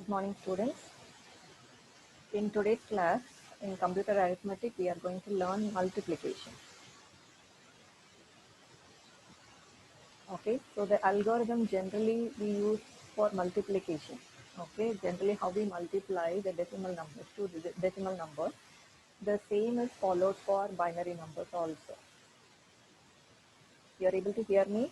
morning, students. In today's class, in computer arithmetic, we are going to learn multiplication. Okay, so the algorithm generally we use for multiplication. Okay, generally how we multiply the decimal numbers to the decimal number. The same is followed for binary numbers also. You are able to hear me?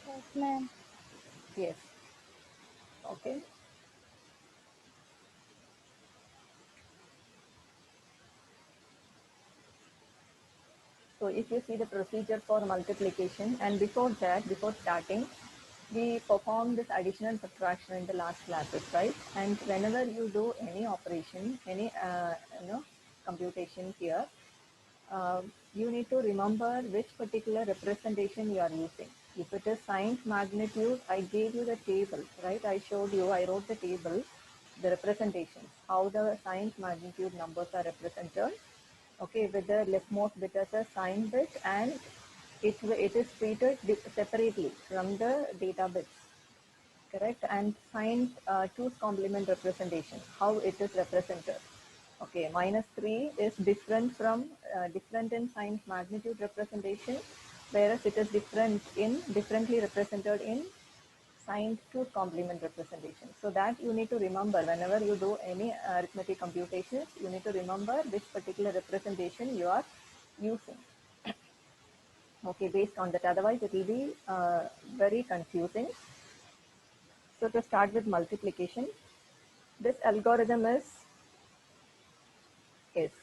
Yes, ma'am. Yes. Okay. So if you see the procedure for multiplication, and before that, before starting, we perform this addition and subtraction in the last classes, right? And whenever you do any operation, any computation here, you need to remember which particular representation you are using. If it is signs magnitude, I gave you the table, right? I showed you, I wrote the table, the representations, how the signs magnitude numbers are represented. Okay, with the leftmost bit as a sign bit, and it is treated separately from the data bits, correct? And sign choose complement representation, how it is represented. Okay, -3 is different from different in sign magnitude representation, whereas it is differently represented in signed choose complement representation. So that you need to remember whenever you do any arithmetic computations, you need to remember which particular representation you are using. Okay, based on that, otherwise it will be very confusing. So to start with multiplication, this algorithm is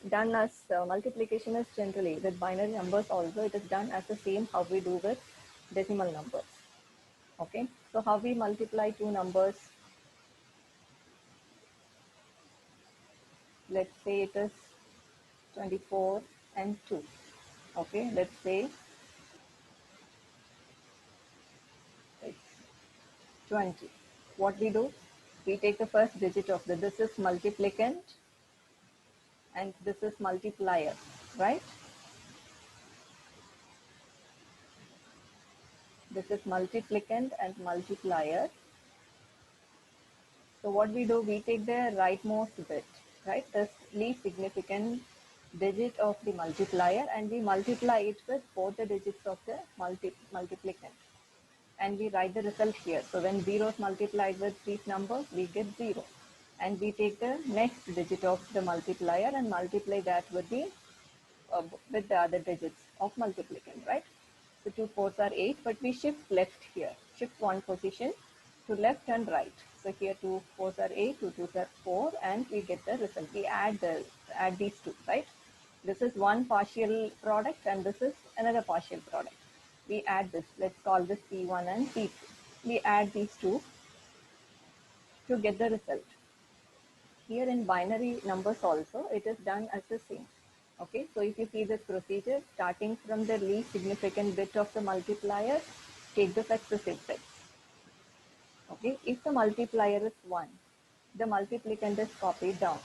done as multiplication is generally with binary numbers also. It is done as the same how we do with decimal numbers. Okay, so how we multiply two numbers, let's say it is 24 and 2. Okay, let's say it's 20. What we do, we take the first digit of this is multiplicand and this is multiplier, right? This is multiplicand and multiplier. So what we do, we take the rightmost bit, right? The least significant digit of the multiplier, and we multiply it with both the digits of the multiplicand. And we write the result here. So when 0 is multiplied with these numbers, we get 0. And we take the next digit of the multiplier and multiply that with the other digits of multiplicand, right? So 2 4s are 8, but we shift left here, shift one position to left and right. So here 2 4s are 8, 2 2s are 4, and we get the result. We add these two, right? This is one partial product and this is another partial product. We add this, let's call this P1 and P2. We add these two to get the result. Here in binary numbers also, it is done as the same. Okay, so if you see this procedure, starting from the least significant bit of the multiplier, take the successive bits. Okay, if the multiplier is 1, the multiplicand is copied down.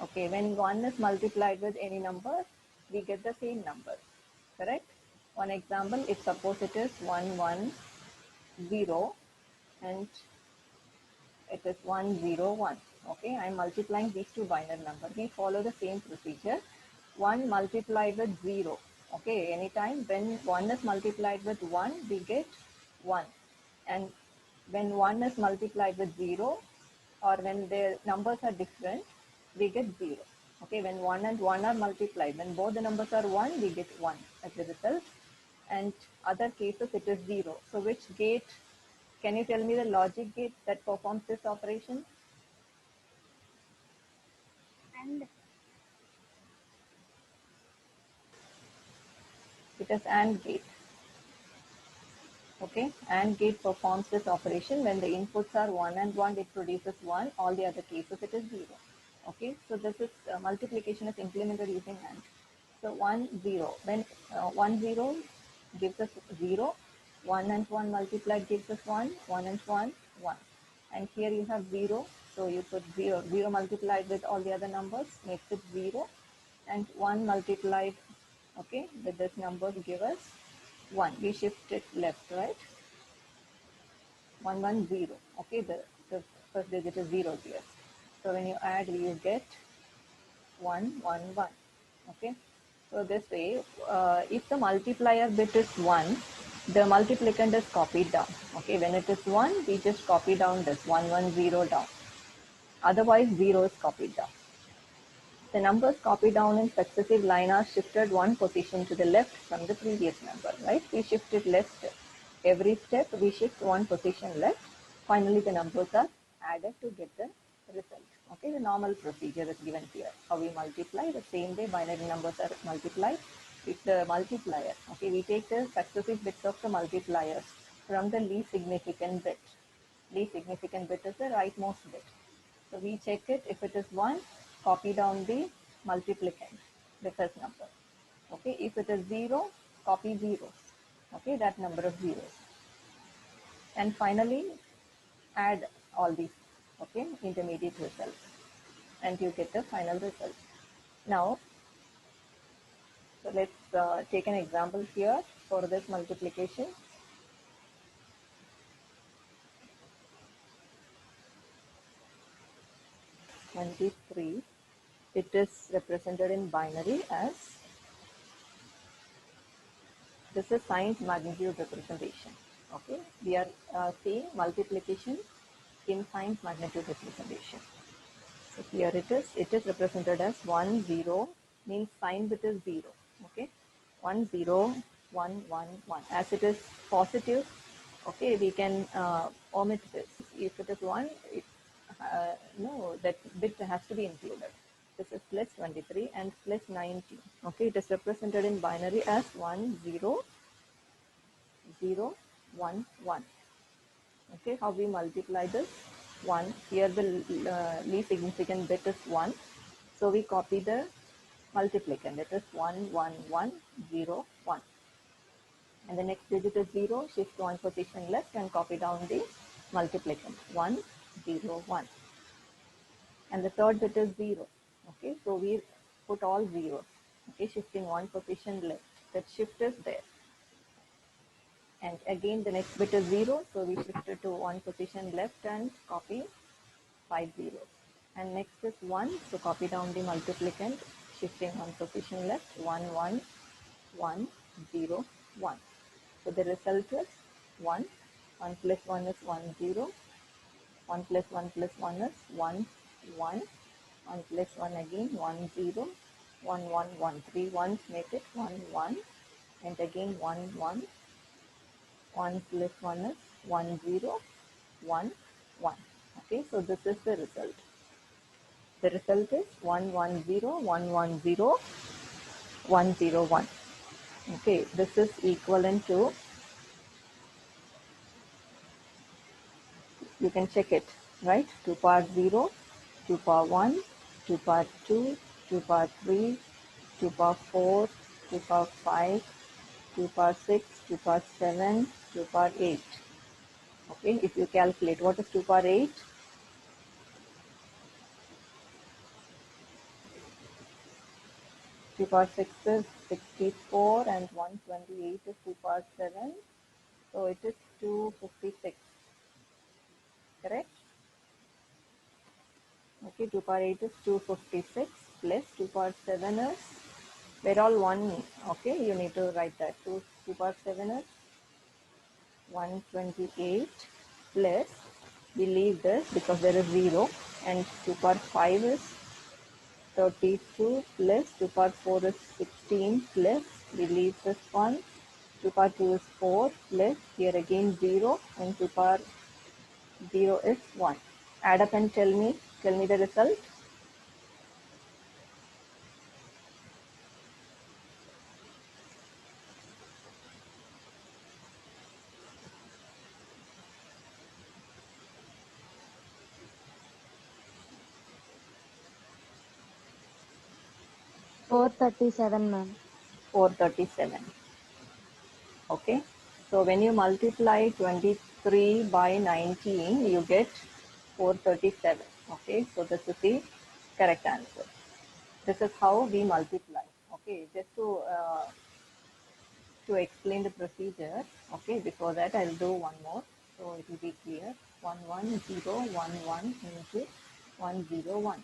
Okay, when 1 is multiplied with any number, we get the same number, correct? One example, if suppose it is 1 1 0 and it is 1 0 1. Okay, I am multiplying these two binary numbers. We follow the same procedure. 1 multiplied with 0. Okay, anytime when 1 is multiplied with 1, we get 1. And when 1 is multiplied with 0, or when the numbers are different, we get 0. Okay, when 1 and 1 are multiplied, when both the numbers are 1, we get 1 as the result. And other cases, it is 0. So which gate, can you tell me the logic gate that performs this operation? And It is AND gate. Okay, AND gate performs this operation. When the inputs are 1 and 1, it produces 1. All the other cases, it is 0. Okay, so this is multiplication is implemented using AND. So 1 0. When 1 0 gives us 0, 1 and 1 multiplied gives us 1, 1 and 1, 1. And here you have 0, so you put 0, 0 multiplied with all the other numbers makes it 0, and 1 multiplied, okay, with this number give us 1. We shift it left, right? 110. Okay, the first digit is 0 here. So when you add, you get 111. Okay, so this way, if the multiplier bit is 1, the multiplicand is copied down. Okay, when it is 1, we just copy down this 110 down. Otherwise, 0 is copied down. The numbers copied down in successive line are shifted one position to the left from the previous number, right? We shift it left. Every step we shift one position left. Finally, the numbers are added to get the result. Okay, the normal procedure is given here. How we multiply, the same way binary numbers are multiplied. If the multiplier, okay, we take the successive bits of the multipliers from the least significant bit. Least significant bit is the rightmost bit. So we check it. If it is 1, copy down the multiplicand, the first number. Okay, if it is 0, copy zeros. Okay, that number of zeros. And finally, add all these, okay, intermediate results. And you get the final result. Now, so let's take an example here for this multiplication. 23. It is represented in binary as, this is signs magnitude representation. Okay, we are seeing multiplication in signs magnitude representation. So here it is represented as 1 0, means sign bit is 0. Okay, 1 0 1 1 1. As it is positive, okay, we can omit this. If it is 1, no, that bit has to be included. This is plus 23 and plus 19. Okay, it is represented in binary as 1 0 0 1 1. Okay, how we multiply this? 1. Here the least significant bit is 1. So we copy the multiplicand. That is 1 1 1 0 1. And the next digit is 0. Shift one position left and copy down the multiplicand. 1 0 1. And the third bit is 0. Okay, so we put all zeros. Okay, shifting one position left. That shift is there. And again the next bit is 0, so we shift it to one position left and copy 5 zeros. And next is 1, so copy down the multiplicand, shifting one position left, 1 1 1 0 1. So the result is 1. 1 plus 1 is 1 0. 1 plus 1 plus 1 is 1 1. 1 plus 1 again 1 0. 1 1 1 3 ones make it 1 1. And again 1 1. 1 plus 1 is 1 0 1 1. Okay, so this is the result. The result is 1 1 0 1 1 0 1 0 1. Okay, this is equivalent to, you can check it, right? 2 power 0, 2 power 1, 2 power 2, 2 power 3, 2 power 4, 2 power 5, 2 power 6, 2 power 7, 2 power 8. Okay, if you calculate, what is 2 power 8? 2 power 6 is 64 and 128 is 2 power 7. So it is 256. Correct? Okay, 2 power 8 is 256 plus 2 power 7 is, they're all 1. Okay, you need to write that. 2 power 7 is 128 plus, we leave this because there is 0, and 2 power 5 is 32 plus 2 power 4 is 16 plus, we leave this one. 2 power 2 is 4 plus, here again 0, and 2 power 0 is 1. Add up and tell me the result. Four 37, ma'am. 437. Okay, so when you multiply 23 by 19, you get 437. Okay, so this is the correct answer. This is how we multiply. Okay, just to explain the procedure. Okay, before that I'll do one more. So it will be clear. 11011 into 101.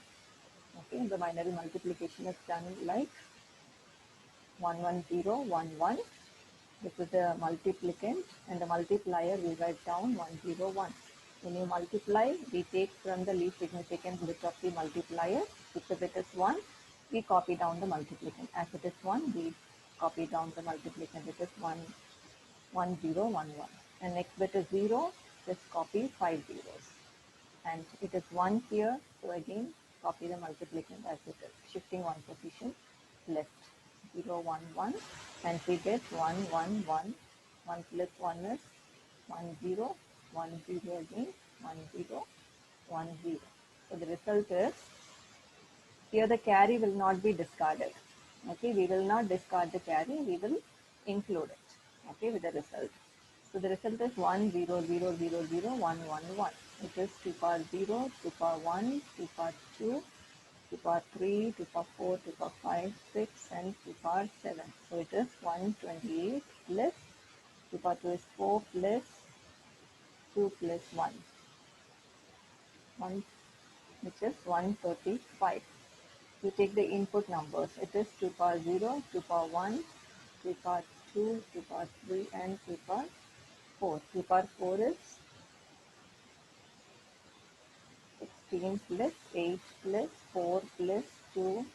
Okay, the binary multiplication is done like 11011. This is the multiplicand, and the multiplier we write down 101. When you multiply, we take from the least significant bit of the multiplier. If the bit is 1, we copy down the multiplicand. As it is 1, we copy down the multiplicand. It is 1011. And next bit is 0, just copy 5 zeros. And it is 1 here, so again copy the multiplicand as it is, shifting one position left. 0, 1, 1, and we get 1, 1, 1. 1 plus 1 is 1, 0, 1, 0 again, 1, 0, 1, 0. So the result is, here the carry will not be discarded. Okay, we will not discard the carry, we will include it, okay, with the result. So the result is 1, 0, 0, 0, 0, 1, 1, 1. It is 2 power 0, 2 power 1, 2 power 2, 2 power 3, 2 power 4, 2 power 5, 6, and 2 power 7. So it is 128 plus 2 power 2 is 4 plus 2 plus 1, which is 135. You take the input numbers. It is 2 power 0, 2 power 1, 2 power 2, 2 power 3, and 2 power 4. 2 power 4 is 16 plus 8 plus 4 plus 2.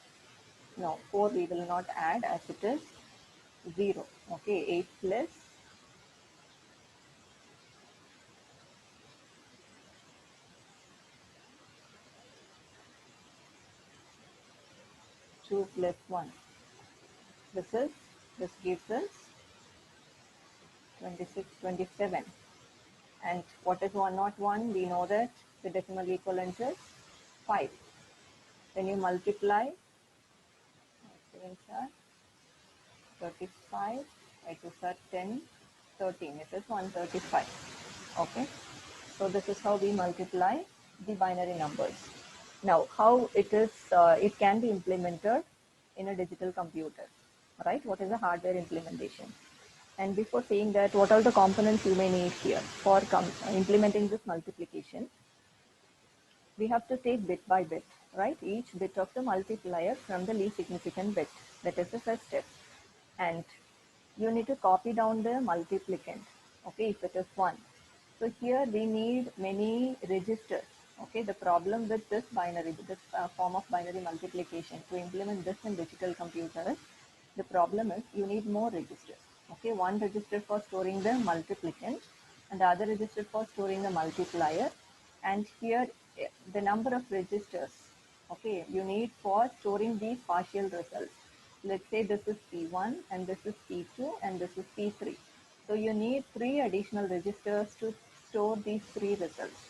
No, 4 we will not add as it is 0. Okay, 8 plus 2 plus 1. This gives us 26, 27. And what is 1 not 1? We know that the decimal equivalent is 5. When you multiply, 7 are 35, 5 2 are 10, 13. It is 135. Okay. So this is how we multiply the binary numbers. Now, how it is, it can be implemented in a digital computer, right? What is the hardware implementation? And before saying that, what are the components you may need here for implementing this multiplication? We have to take bit by bit, right? Each bit of the multiplier from the least significant bit. That is the first step. And you need to copy down the multiplicand, okay, if it is 1. So here we need many registers. Okay, the problem with this binary, this form of binary multiplication, to implement this in digital computers, the problem is you need more registers. Okay, one register for storing the multiplicand and the other register for storing the multiplier. And here the number of registers, okay, you need for storing these partial results. Let's say this is P1 and this is P2 and this is P3. So you need 3 additional registers to store these 3 results.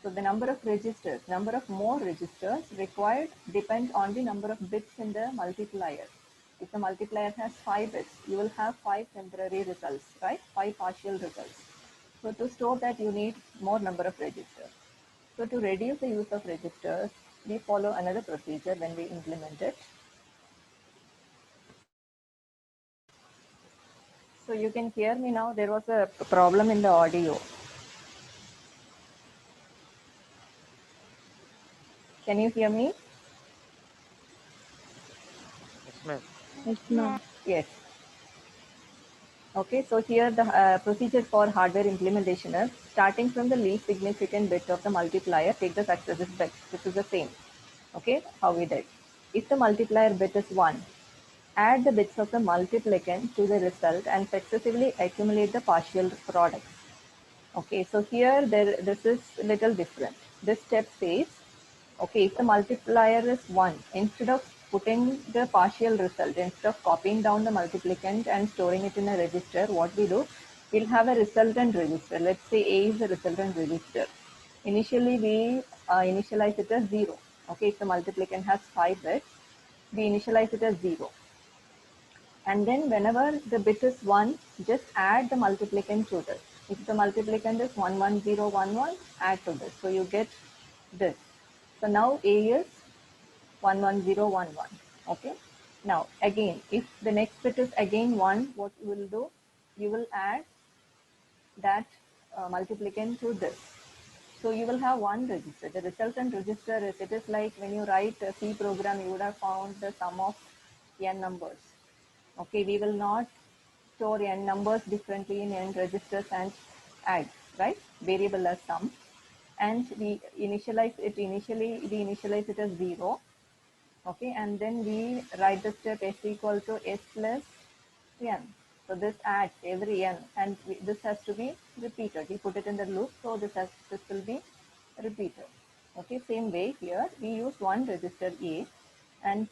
So the number of registers, number of more registers required depend on the number of bits in the multiplier. If the multiplier has 5 bits, you will have 5 temporary results, right? 5 partial results. So to store that, you need more number of registers. So to reduce the use of registers, we follow another procedure when we implement it. So you can hear me now. There was a problem in the audio. Can you hear me? Yes, ma'am. Yes, ma'am. Yes. Okay, so here the procedure for hardware implementation is starting from the least significant bit of the multiplier, take the successive bit. This is the same. Okay, how we did. If the multiplier bit is 1, add the bits of the multiplicand to the result and successively accumulate the partial products. Okay, so here this is little different. This step says, okay, if the multiplier is 1, instead of putting the partial result, instead of copying down the multiplicand and storing it in a register, what we do, we'll have a resultant register. Let's say A is the resultant register. Initially, we initialize it as 0. Okay, if the multiplicand has 5 bits, we initialize it as 0. And then whenever the bit is 1, just add the multiplicand to this. If the multiplicand is 11011, add to this. So you get this. So now A is 11011. Okay. Now again, if the next bit is again 1, what you will do? You will add that multiplicand to this. So you will have one register. The resultant register is, it is like when you write a C program, you would have found the sum of n numbers. Okay, we will not store n numbers differently in n registers and add, right? Variable as sum. And we initialize it as 0. Okay, and then we write the step s equal to s plus n. So this adds every n, and this has to be repeated. We put it in the loop, so this will be repeated. Okay, same way here we use one register A, and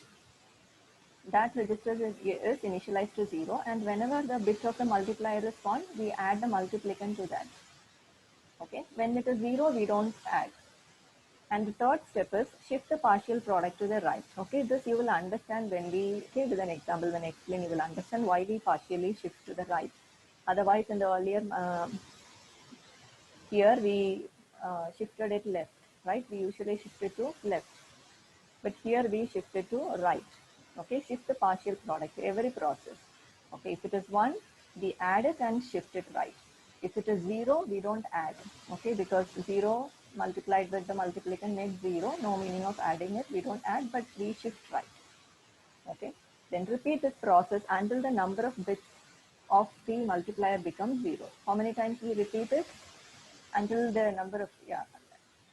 that register is initialized to 0, and whenever the bit of the multiplier is 1, we add the multiplicand to that. Okay, when it is 0, we don't add. And the third step is shift the partial product to the right. Okay, this you will understand when we, okay, with an example, when I explain, you will understand why we partially shift to the right. Otherwise, in the earlier, here we shifted it left, right? We usually shift it to left. But here we shift it to right. Okay, shift the partial product to every process. Okay, if it is 1, we add it and shift it right. If it is 0, we don't add. Okay, because 0 multiplied with the multiplicand makes 0. No meaning of adding it. We don't add, but we shift right. Okay, then repeat this process until the number of bits of the multiplier becomes 0. How many times we repeat it? Until the number of,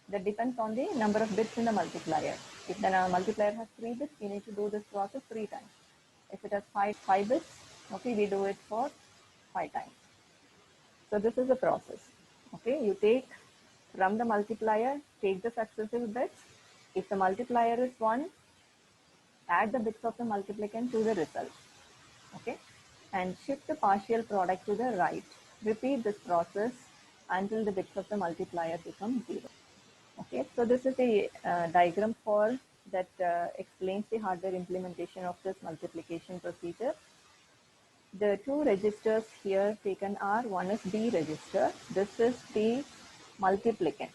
that depends on the number of bits in the multiplier. If the multiplier has 3 bits, we need to do this process 3 times. If it has 5 bits, okay, we do it for 5 times. So this is the process. Okay, you take from the multiplier, take the successive bits. If the multiplier is 1, add the bits of the multiplicand to the result. Okay, and shift the partial product to the right. Repeat this process until the bits of the multiplier become 0. Okay, so this is a diagram for that explains the hardware implementation of this multiplication procedure. The two registers here taken are, one is B register. This is the multiplicand.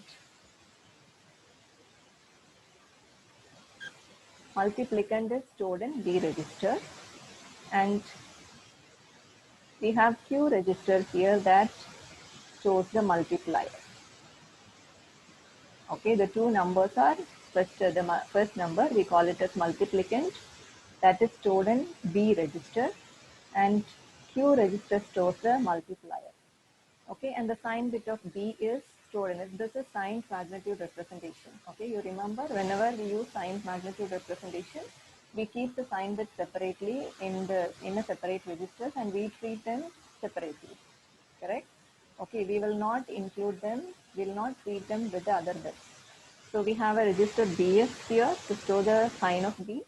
Multiplicand is stored in B register, and we have Q register here that stores the multiplier. Okay, the two numbers are the first number, we call it as multiplicand, that is stored in B register, and Q register stores the multiplier. Okay, and the sign bit of B is stored in it. This is sign magnitude representation. Okay, you remember whenever we use sign magnitude representation, we keep the sign bit separately in a separate registers, and we treat them separately. Correct? Okay, we will not include them, we will not treat them with the other bits. So we have a register BS here to store the sign of B,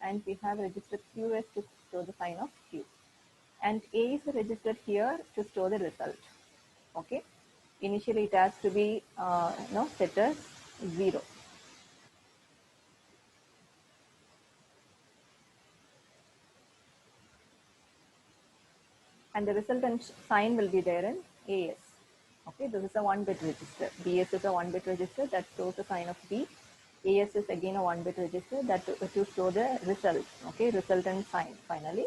and we have register QS to store the sign of Q. And A is registered here to store the result. Okay, initially it has to be set as 0. And the resultant sign will be there in AS. Okay, this is a 1-bit register. BS is a 1-bit register that stores the sign of B. AS is again a 1-bit register that to store the result. Okay, resultant sign finally.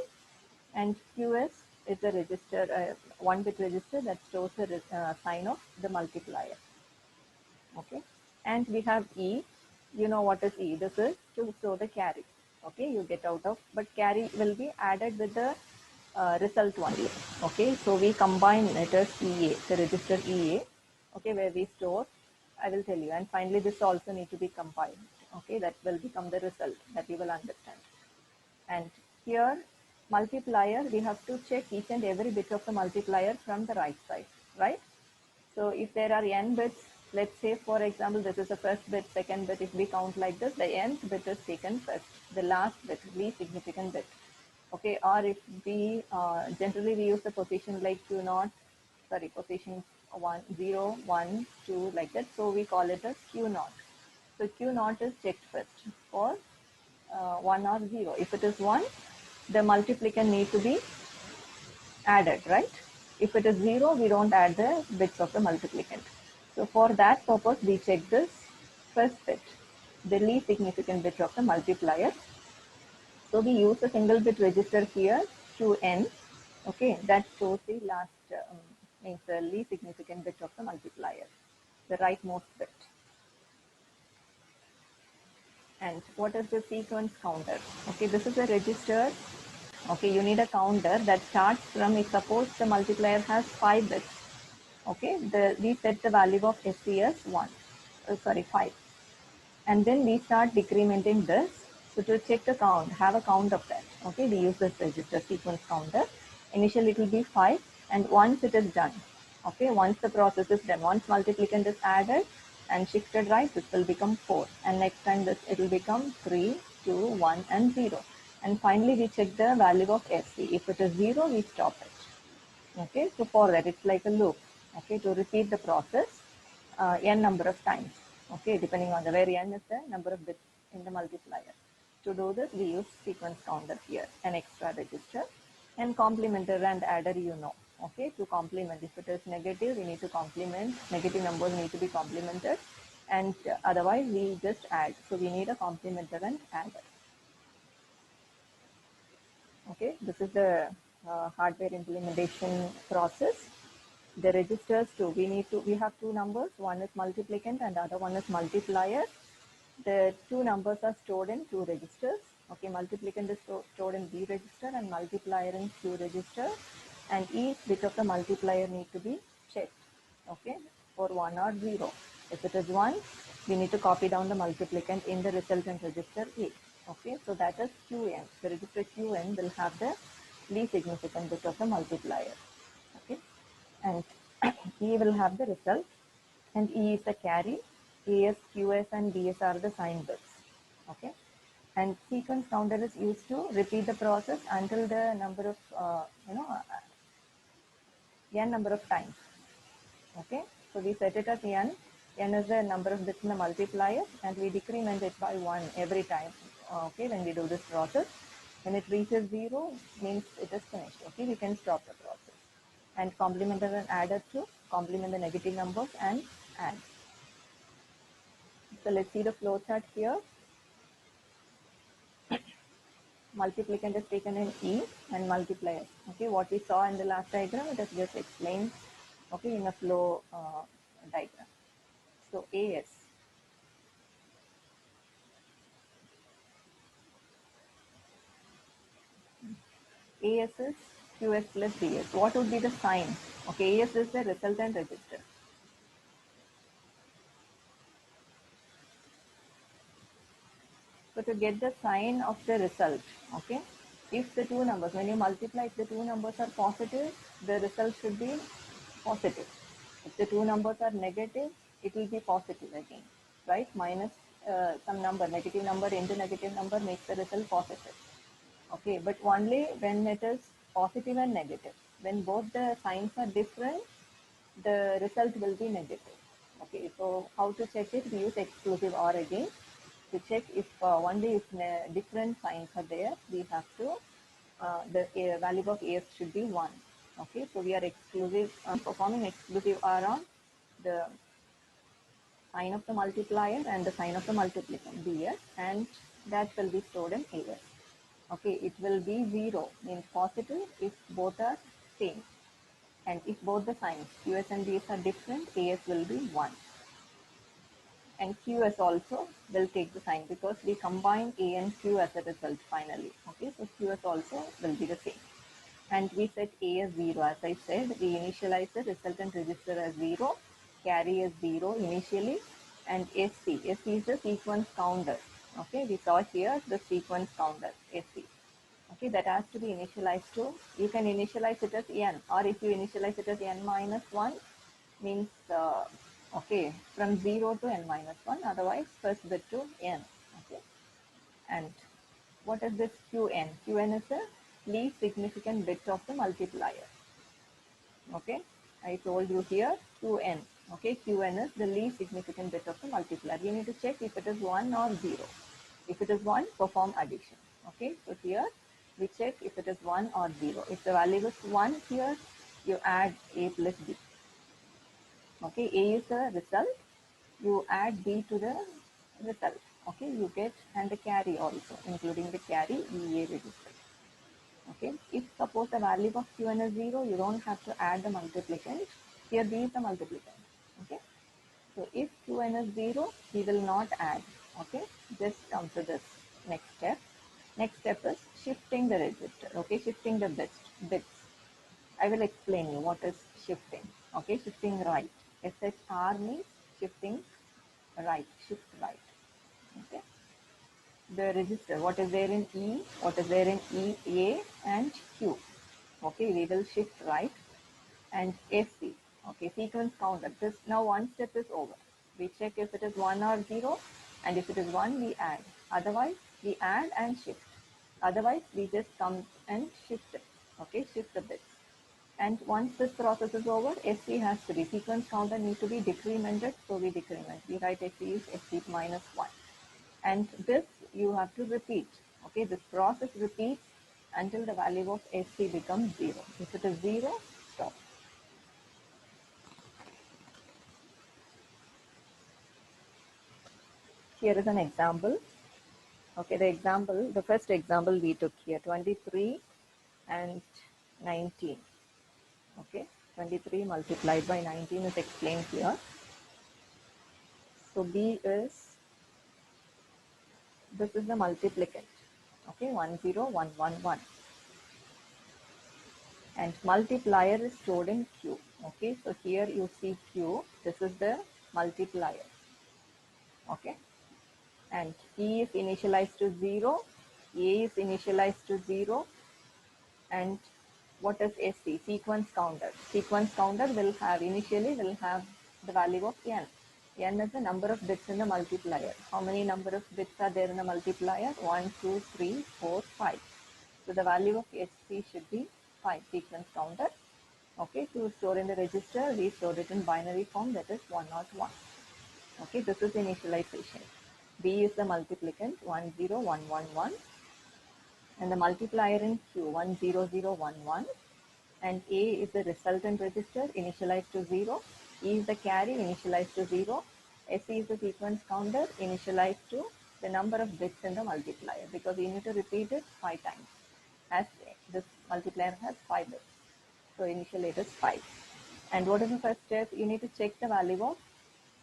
And QS is a register, 1-bit register that stores the sign of the multiplier. Okay, and we have E. You know what is E? This is to store the carry. Okay, you get out of, but carry will be added with the result only. Okay, so we combine it as EA, the register EA. Okay, where we store, I will tell you. And finally, this also need to be combined. Okay, that will become the result that you will understand. And here, multiplier, we have to check each and every bit of the multiplier from the right side, right? So if there are n bits, let's say for example, this is the first bit, second bit, if we count like this, the nth bit is taken first, the last bit, least significant bit. Okay, or if we, generally we use the position like position 1, 0, 1, 2, like that. So we call it as Q0. So Q0 is checked first for 1 or 0. If it is 1, the multiplicand need to be added, right? If it is 0, we don't add the bits of the multiplicand. So for that purpose, we check this first bit, the least significant bit of the multiplier. So we use a single bit register here to n. Okay, that shows the last means the least significant bit of the multiplier, the rightmost bit. And what is the sequence counter? Okay, this is a register. Okay, you need a counter that starts from, if suppose the multiplier has 5 bits. Okay, we set the value of SCS 5. And then we start decrementing this. So to check the count, have a count of that. Okay, we use this register sequence counter. Initially it will be 5, and once it is done, okay, once the process is done, once multiplicand is added and shifted right, this will become 4. And next time it will become 3, 2, 1, and 0. And finally we check the value of SC. If it is 0, we stop it. Okay, so for that it's like a loop. Okay, to repeat the process n number of times. Okay, depending on where n is the number of bits in the multiplier. To do this, we use sequence counter here, an extra register, and complementer and adder, you know. Okay, to complement, if it is negative, we need to complement. Negative numbers need to be complemented, and otherwise we just add. So we need a complementer and adder. Okay, this is the hardware implementation process. The registers too, we have two numbers, one is multiplicand and the other one is multiplier. The two numbers are stored in two registers. Okay, multiplicand is stored in B register and multiplier in Q register, and each bit of the multiplier need to be checked, okay, for 1 or 0. If it is 1, we need to copy down the multiplicand in the resultant register A. Okay, so that is Qn. The register Qn will have the least significant bit of the multiplier. Okay, and E will have the result, and E is the carry. AS, QS, and DS are the sign bits. Okay, and sequence counter is used to repeat the process until the number of n number of times. Okay, so we set it as n. N is the number of bits in the multiplier, and we decrement it by 1 every time. Okay, when we do this process, when it reaches 0, means it is finished. Okay, we can stop the process. And complementer and adder to complement the negative numbers and add. So let's see the flow chart here. Multiplicand is taken in E and multiplier. Okay, what we saw in the last diagram, it is just explained, okay, in a flow diagram. So AS. AS is QS plus DS. What would be the sign? Okay, AS is the resultant register. So to get the sign of the result, okay, if the two numbers, when you multiply, if the two numbers are positive, the result should be positive. If the two numbers are negative, it will be positive again, right? Minus some number, negative number into negative number makes the result positive. Okay, but only when it is positive and negative. When both the signs are different, the result will be negative. Okay, so how to check it? We use exclusive OR again. To check if only if different signs are there, we have to, the value of AS should be 1. Okay, so we are performing exclusive OR on the sign of the multiplier and the sign of the multiplicand, DS, and that will be stored in AS. Okay, it will be 0, means positive if both are same. And if both the signs, QS and DS, are different, AS will be 1. And QS also will take the sign because we combine A and Q as a result finally. Okay, so QS also will be the same. And we set A as 0. As I said, we initialize the resultant register as 0, carry as 0 initially, and SC. SC is the sequence counter. Okay, we saw here the sequence counter, SC. Okay, that has to be initialized to, you can initialize it as n, or if you initialize it as n minus 1, means, okay, from 0 to n minus 1, otherwise first bit to n. Okay, and what is this Qn? Qn is the least significant bit of the multiplier. Okay, I told you here Qn. Okay, Qn is the least significant bit of the multiplier. You need to check if it is 1 or 0. If it is 1, perform addition. Okay, so here we check if it is 1 or 0. If the value is 1 here, you add A plus B. Okay, A is the result. You add B to the result. Okay, you get, and the carry also, including the carry EA register. Okay, if suppose the value of Qn is 0, you don't have to add the multiplicand. Here B is the multiplicand. Okay, so if Qn is 0, we will not add. Okay, just come to this next step. Next step is shifting the register. Okay, shifting the bits. I will explain you what is shifting. Okay, shifting right. SHR means shifting right, shift right. Okay, the register, what is there in E, what is there in E, A and Q. Okay, we will shift right and SC. Okay, sequence counter. This now one step is over. We check if it is 1 or 0, and if it is 1, we add. Otherwise, we add and shift. Otherwise, we just come and shift it. Okay, shift the bits. And once this process is over, SC has to be, sequence counter need to be decremented, so we decrement. We write SC is SC minus 1. And this you have to repeat. Okay, this process repeats until the value of SC becomes 0. If it is 0, stop. Here is an example. Okay, the first example we took here, 23 and 19. Okay, 23 multiplied by 19 is explained here. So B is, this is the multiplicand. Okay, 10111. And multiplier is stored in Q. Okay, so here you see Q, this is the multiplier. Okay, and E is initialized to 0, A is initialized to 0, and what is SC? Sequence counter. Sequence counter will have, initially will have the value of n. N is the number of bits in the multiplier. How many number of bits are there in the multiplier? 1, 2, 3, 4, 5. So the value of SC should be 5, sequence counter. Okay, to store in the register, we store it in binary form, that is 101. Okay, this is initialization. B is the multiplicand, 10111, and the multiplier in Q, 10011, and A is the resultant register, initialized to 0. E is the carry, initialized to 0. SE is the sequence counter, initialized to the number of bits in the multiplier, because we need to repeat it 5 times, as this multiplier has 5 bits. So initially it is 5. And what is the first step? You need to check the value of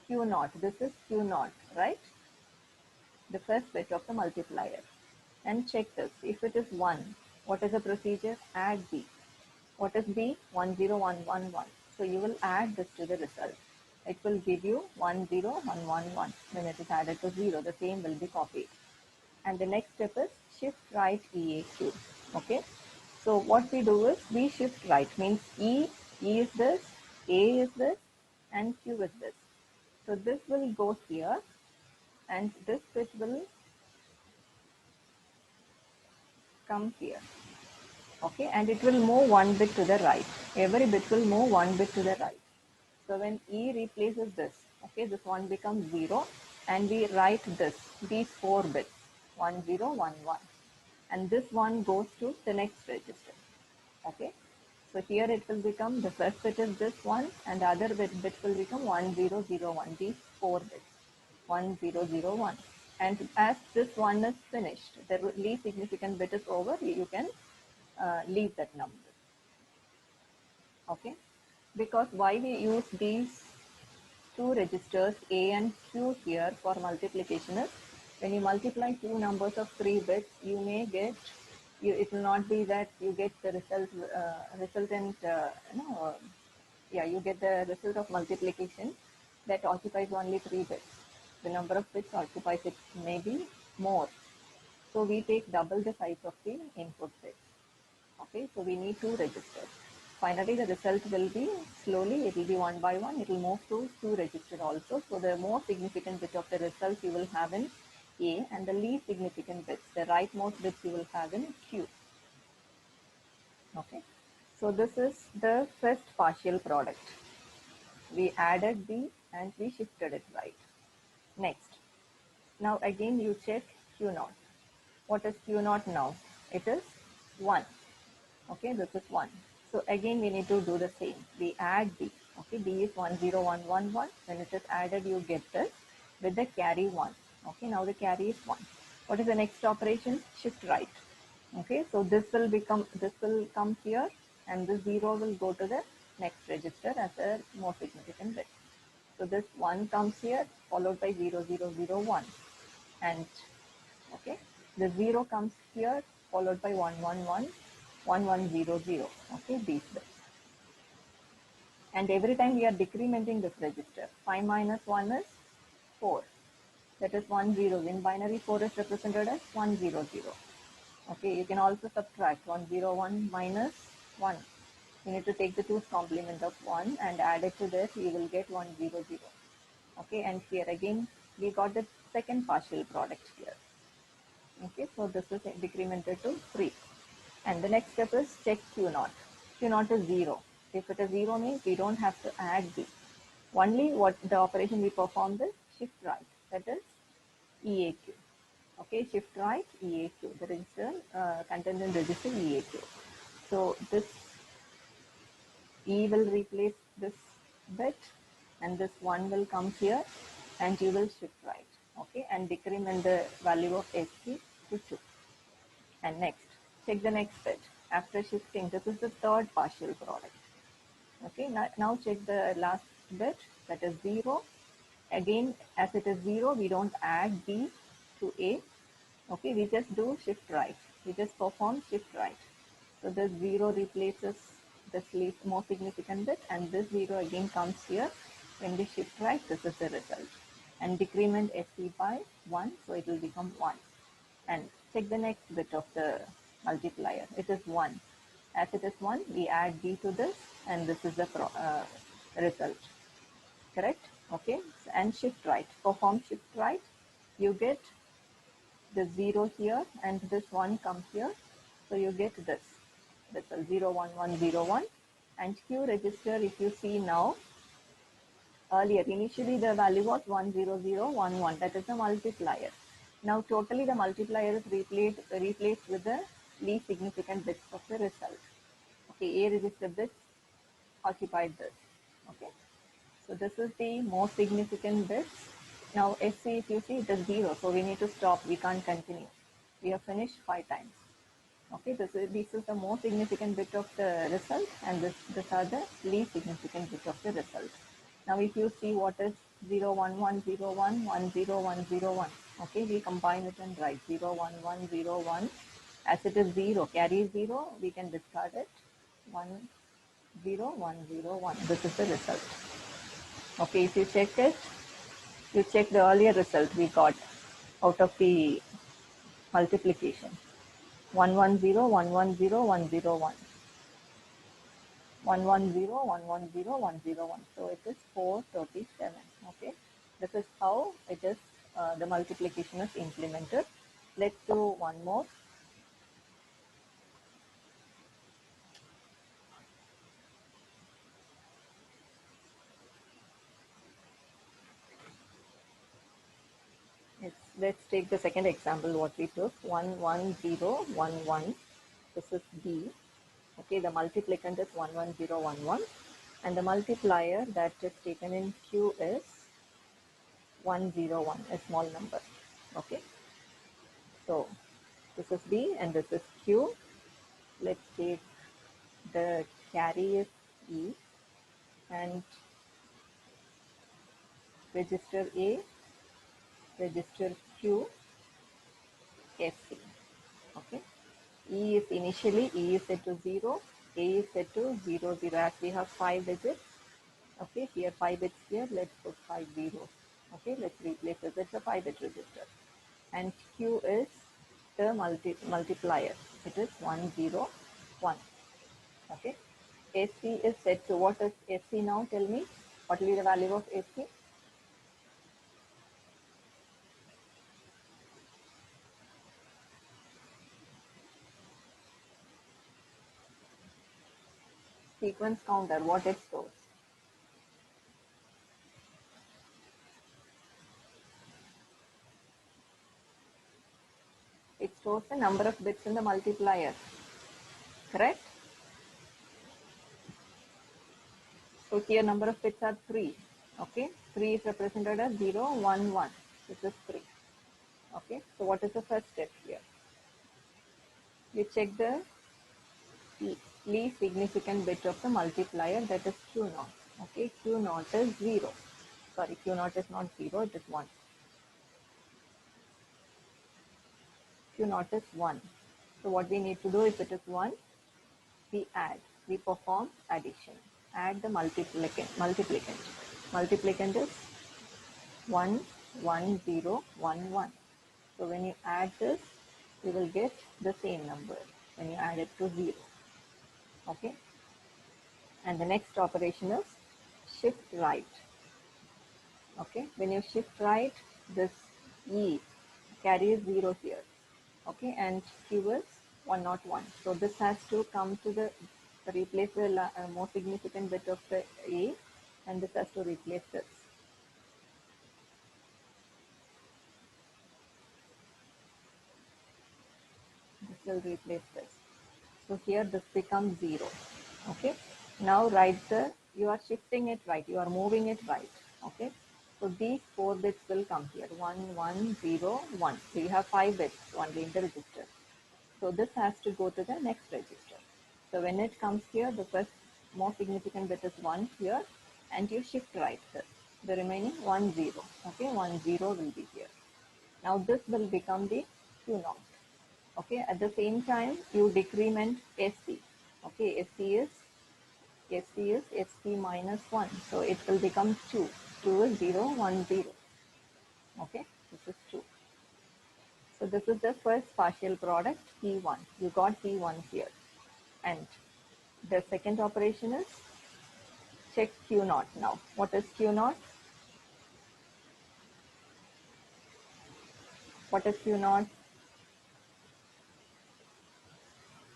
Q naught. This is Q naught, right? The first bit of the multiplier. And check this. If it is 1, what is the procedure? Add B. What is B? 10111. So you will add this to the result. It will give you 10111. When it is added to 0, the same will be copied. And the next step is shift right EAQ. Okay. So what we do is we shift right, means E is this, A is this, and Q is this. So this will go here, and this bit will come here. Okay, and it will move one bit to the right. Every bit will move one bit to the right. So when E replaces this, okay, this one becomes 0, and we write this, these 4 bits, 1011, and this one goes to the next register. Okay, so here it will become, the first bit is this one, and the other bit will become 1001, these 4 bits, 1001. And as this one is finished, the least significant bit is over, you can leave that number. Okay, because why we use these two registers A and Q here for multiplication is, when you multiply two numbers of 3 bits, you may get, it will not be that you get the resultant, you get the result of multiplication that occupies only 3 bits. The number of bits occupies it maybe more. So we take double the size of the input bits. Okay, so we need 2 registers. Finally, the result will be slowly, it will be one by one, it will move to 2 register also. So the more significant bit of the result you will have in A, and the least significant bits, the rightmost bits you will have in Q. Okay, so this is the first partial product. We added B and we shifted it right. Next, now again you check Q naught. What is Q naught now? It is 1. Okay, this is 1. So again we need to do the same. We add B. Okay, B is 10111. When it is added, you get this with the carry 1. Okay, now the carry is 1. What is the next operation? Shift right. Okay, so this will come here, and this 0 will go to the next register as a more significant bit. So this 1 comes here, followed by 0001, and okay, the 0 comes here, followed by 111, 1100. Okay, these bits. And every time we are decrementing this register, 5 minus 1 is 4. That is 10. In binary, 4 is represented as 100. Okay, you can also subtract 101 minus 1. You need to take the 2's complement of 1 and add it to this, you will get 100. Okay, and here again, we got the second partial product here. Okay, so this is decremented to 3. And the next step is check Q naught. Q naught is 0. If it is 0 means we don't have to add B. Only what the operation we performed is shift right. That is EAQ. Okay, shift right EAQ. The register content in register EAQ. So this E will replace this bit, and this 1 will come here, and you will shift right. Okay, and decrement the value of SC to 2. And next, check the next bit. After shifting, this is the third partial product. Okay, now check the last bit, that is 0. Again, as it is 0, we don't add B to A. Okay, we just do shift right. We just perform shift right. So this 0 replaces this least more significant bit, and this 0 again comes here. When we shift right, this is the result. And decrement SC by 1, so it will become 1. And check the next bit of the multiplier. It is 1. As it is 1, we add B to this, and this is the result. Correct? Okay. And shift right. Perform shift right. You get the 0 here, and this 1 comes here. So you get this result 01101. And Q register, if you see now, earlier initially the value was 10011. That is the multiplier. Now totally the multiplier is replaced with the least significant bits of the result. Okay, A register bits occupied this. Okay, so this is the most significant bits. Now SC, if you see, it is 0, so we need to stop. We can't continue. We have finished 5 times. Okay, this is the most significant bit of the result, and this are the least significant bit of the result. Now if you see what is 01101, 10101. Okay, we combine it and write 01101. As it is 0, carry 0, we can discard it. 10101. This is the result. Okay, if you check it, you check the earlier result we got out of the multiplication. 110, 110, 101. 110, 110, 101. So it is 437. Okay, this is how it is. The multiplication is implemented. Let's do one more. Let's take the second example what we took, 11011. This is B. Okay, the multiplicand is 11011, and the multiplier that is taken in Q is 101, a small number. Okay, so this is B and this is Q. Let's take the carry is E, and register A, register Q, SC. Okay, E is initially, E is set to 0, A is set to 0, 0, as we have 5 digits. Okay, here 5 bits here, let's put 5 zeros. Okay, let's replace this, it's a 5-bit register. And Q is the multiplier, it is 101. Okay, SC is set to, what is SC now, tell me, what will be the value of SC? Sequence counter, what it stores? It stores the number of bits in the multiplier, correct? So here number of bits are 3. Okay, 3 is represented as 0, 1, 1. This is 3. Okay, so what is the first step here? You check the least significant bit of the multiplier, that is Q naught. Okay, Q naught is 0. Sorry, Q naught is not 0, it is 1. Q naught is 1. So what we need to do, if it is 1, we add. We perform addition. Add the multiplicand. Multiplicand is 1, 1, 0, 1, 1. So when you add this, you will get the same number when you add it to 0. Okay. And the next operation is shift right. Okay. When you shift right, this E carries 0 here. Okay. And Q is 101. So this has to come to the replace the more significant bit of the A, and this has to replace this. This will replace this. So here this becomes 0. Okay. Now write you are shifting it right. You are moving it right. Okay. So these 4 bits will come here. 1, 1, 0, 1. So you have 5 bits only in the register. So this has to go to the next register. So when it comes here, the first more significant bit is 1 here, and you shift right this. The remaining 1, 0. Okay. 1, 0 will be here. Now this will become the Q naught. Okay, at the same time you decrement SC. Okay, SC is SC minus 1, so it will become 2. 2 is 0, 1, 0. Okay, this is 2. So this is the first partial product, P1. You got P1 here. And the second operation is check Q naught now. What is Q naught? What is Q naught?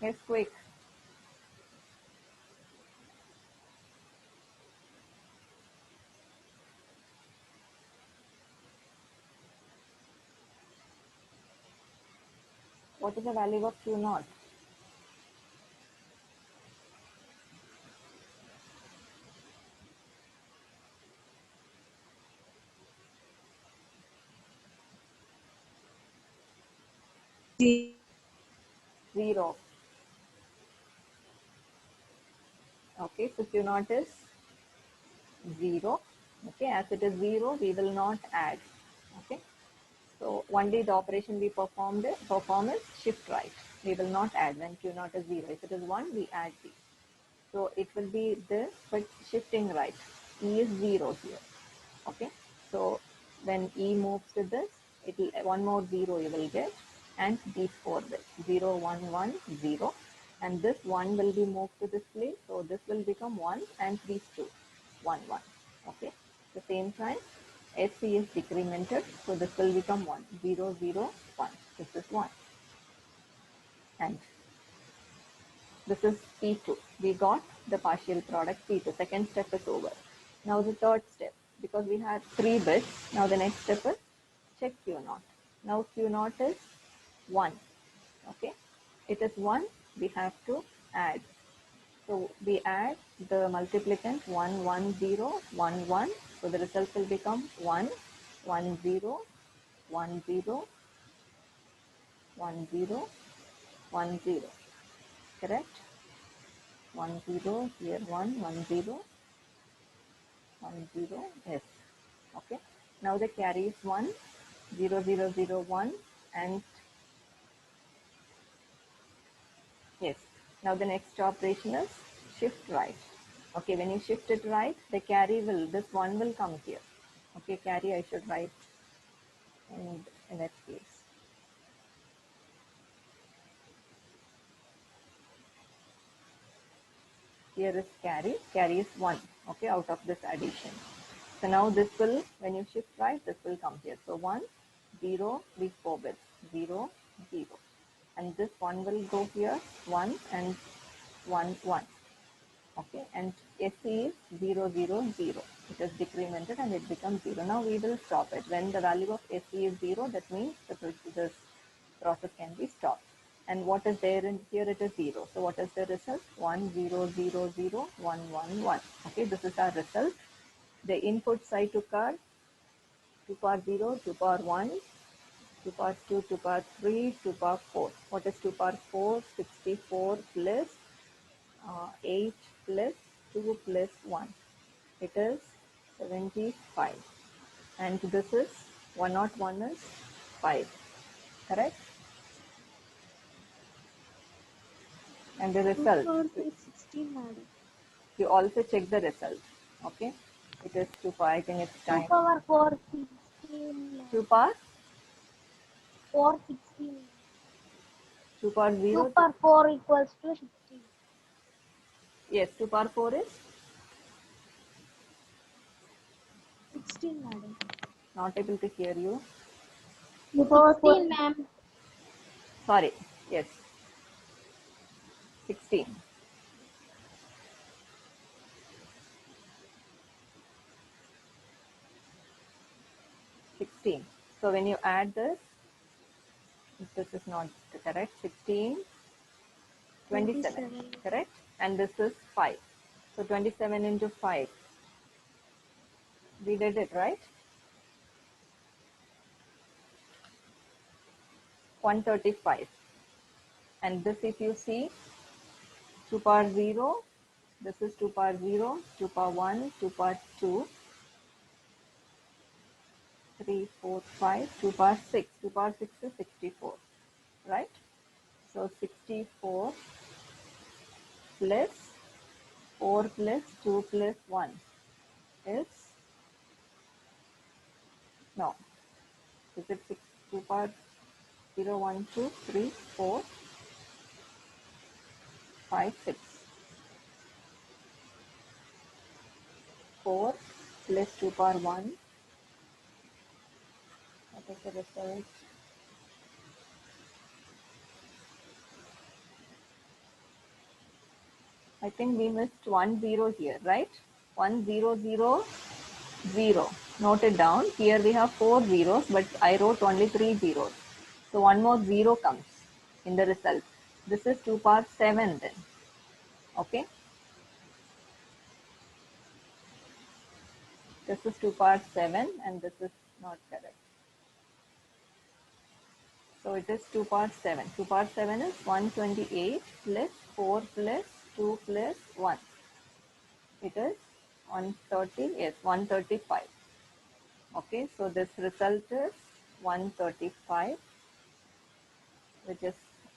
Yes, quick. What is the value of Q naught? Zero. 0. Okay, so Q naught is 0. Okay, as it is 0, we will not add. Okay, so only the operation we perform is shift right. We will not add when Q naught is 0. If it is 1, we add B. So it will be this, but shifting right. E is 0 here. Okay, so when E moves to this, it will one more 0 you will get, and these 4 bits 0, 1, 1, 0, and this 1 will be moved to this place, so this will become 1, and these 2 1, 1. Okay, at the same time SC is decremented, so this will become 1, 0, 0, 1. This is 1, and this is P2. We got the partial product P2. Second step is over. Now the third step, because we had 3 bits, now the next step is check Q naught. Now Q naught is 1. Okay, it is 1, we have to add. So we add the multiplicand 1, 1, 0, 1, 1. So the result will become 1, 1, 0, 1, 0, 1, 0, 1, 0. Correct? 1, 0, here 1, 1, 0, 1, 0, yes. Okay. Now the carry is 1, 0, 0, 0, 1, and yes. Now the next operation is shift right. Okay, when you shift it right, the carry will, this 1 will come here. Okay, carry I should write in that case. Here is carry is 1, okay, out of this addition. So now this will, when you shift right, this will come here. So 1, 0, these 4 bits, 0, 0. And this 1 will go here, 1 and 1, 1. Okay, and SC is 0, 0, 0. It is decremented and it becomes 0. Now we will stop it. When the value of SC is 0, that means this process can be stopped. And what is there in here? It is 0. So what is the result? 1, 0, 0, 0, 1, 1, 1. Okay, this is our result. The input side took our 2 power 0, 2 power 1, 2 power 2, 2 power 3, 2 power 4. What is 2 power 4? 64 plus 8 plus 2 plus 1. It is 75. And this is 101 is 5. Correct? And the 2 result, power 3 is 16, madam. you also check the result. Okay? It is 2 power, I think it's 2 time. power 4, 16. 2 power 4, 16. 2 power 2 0. power 4 equals to 16. Yes, 2 power 4 is 16, madam. not able to hear you. 2 power 4 16, ma'am. Sorry. Yes. 16. So when you add this is not correct. 16, 27. 27. Correct? And this is 5. So 27 into 5. We did it, right? 135. And this, if you see, 2 power 0, this is 2 power 0, 2 power 1, 2 power 2, 3, 4, 5, 2 power 6. 2 power 6 is 64, right? So 64 plus 4 plus 2 plus 1 is, no, is it 6, 2 power 0, 1, 2, 3, 4, 5, 6. 4 plus 2 power 1. What is the result? I think we missed 1 0 here, right? 1 0 0 0. Note it down. Here we have 4 zeros, but I wrote only 3 zeros. So one more 0 comes in the result. This is 2 power 7 then. Okay. This is 2 power 7 and this is not correct. So it is 2 power 7. 2 power 7 is 128 plus 4 plus 2 plus 1. It is 130, yes, 135. Okay, so this result is 135, which is,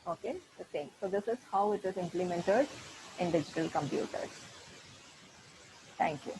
okay, the same. So this is how it is implemented in digital computers. Thank you.